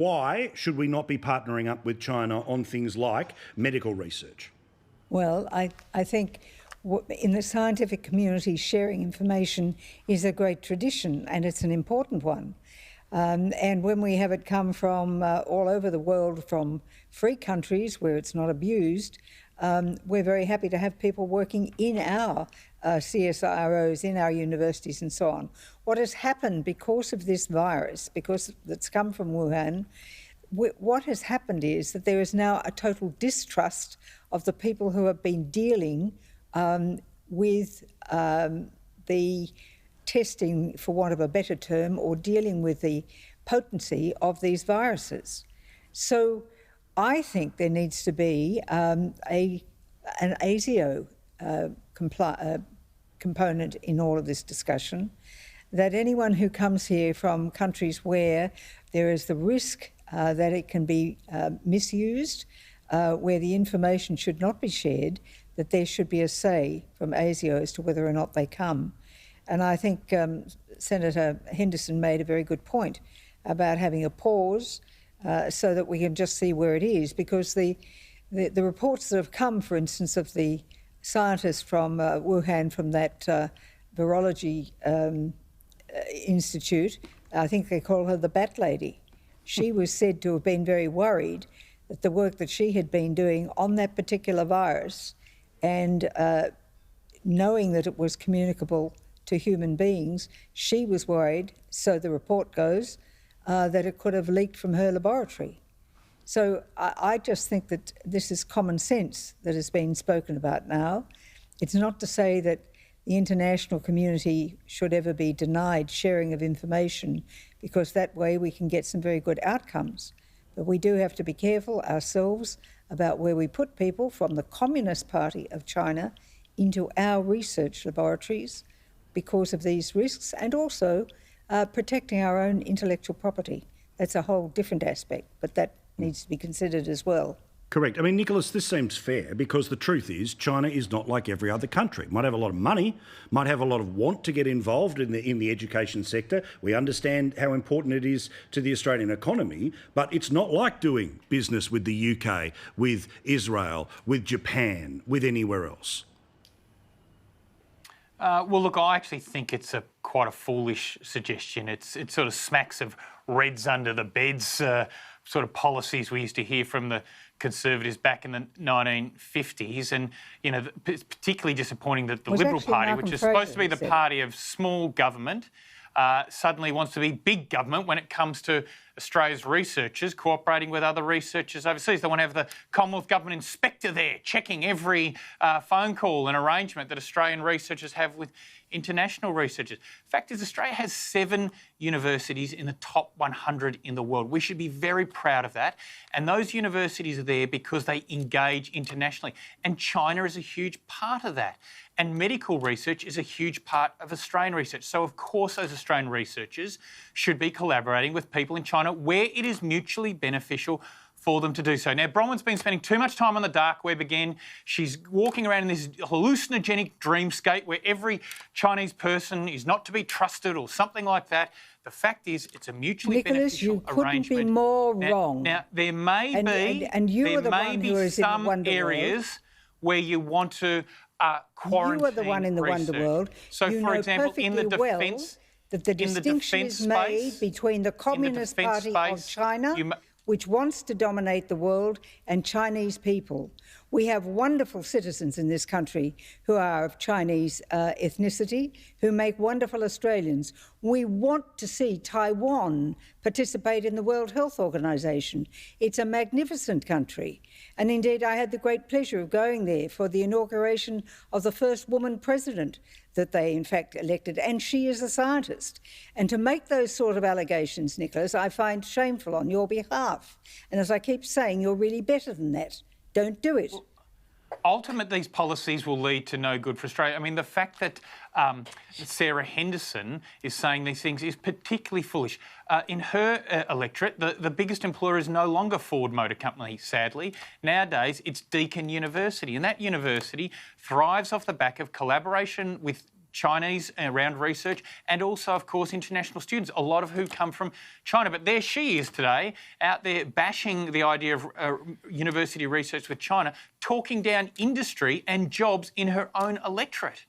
Why should we not be partnering up with China on things like medical research? Well, I think in the scientific community, sharing information is a great tradition, and it's an important one. And when we have it come from all over the world, from free countries where it's not abused, we're very happy to have people working in our CSIROs, in our universities and so on. What has happened because of this virus, because it's come from Wuhan, what has happened is that there is now a total distrust of the people who have been dealing with the testing, for want of a better term, or dealing with the potency of these viruses. So I think there needs to be an ASIO component in all of this discussion, that anyone who comes here from countries where there is the risk that it can be misused, where the information should not be shared, that there should be a say from ASIO as to whether or not they come. And I think Senator Henderson made a very good point about having a pause so that we can just see where it is, because the reports that have come, for instance, of the scientists from Wuhan, from that virology institute, I think they call her the Bat Lady. She was said to have been very worried that the work that she had been doing on that particular virus, and knowing that it was communicable to human beings, she was worried, so the report goes, that it could have leaked from her laboratory. So I just think that this is common sense that has been spoken about now. It's not to say that the international community should ever be denied sharing of information, because that way we can get some very good outcomes. But we do have to be careful ourselves about where we put people from the Communist Party of China into our research laboratories because of these risks, and also protecting our own intellectual property. That's a whole different aspect, but that needs to be considered as well. Correct. I mean, Nicholas, this seems fair, because the truth is China is not like every other country. Might have a lot of money, might have a lot of want to get involved in the education sector. We understand how important it is to the Australian economy, but it's not like doing business with the UK, with Israel, with Japan, with anywhere else. Well, look, I actually think it's quite a foolish suggestion. It sort of smacks of Reds under the beds sort of policies we used to hear from the Conservatives back in the 1950s, and it's particularly disappointing that the Liberal Party, which is supposed to be the party of small government, suddenly wants to be big government when it comes to Australia's researchers cooperating with other researchers overseas. They want to have the Commonwealth Government inspector there checking every phone call and arrangement that Australian researchers have with international researchers. The fact is, Australia has 7 universities in the top 100 in the world. We should be very proud of that. And those universities are there because they engage internationally. And China is a huge part of that. And medical research is a huge part of Australian research. So, of course, those Australian researchers should be collaborating with people in China where it is mutually beneficial for them to do so. Now, Bronwyn's been spending too much time on the dark web again. She's walking around in this hallucinogenic dreamscape where every Chinese person is not to be trusted or something like that. The fact is, it's a mutually beneficial arrangement. Nicholas, you couldn't be more wrong. Now, there may be some areas where you want to quarantine You are the one in the research. Wonder World. So, you for know example, in the defence... that the distinction is made between the Communist Party of China, which wants to dominate the world, and Chinese people. We have wonderful citizens in this country who are of Chinese ethnicity, who make wonderful Australians. We want to see Taiwan participate in the World Health Organization. It's a magnificent country. And indeed, I had the great pleasure of going there for the inauguration of the first woman president that they, in fact, elected, and she is a scientist. And to make those sort of allegations, Nicholas, I find shameful on your behalf. And as I keep saying, you're really better than that. Don't do it. Ultimately, these policies will lead to no good for Australia. I mean, the fact that Sarah Henderson is saying these things is particularly foolish. In her electorate, the biggest employer is no longer Ford Motor Company, sadly. Nowadays, it's Deakin University, and that university thrives off the back of collaboration with Chinese around research, and also, of course, international students, a lot of who come from China. But there she is today, out there bashing the idea of university research with China, talking down industry and jobs in her own electorate.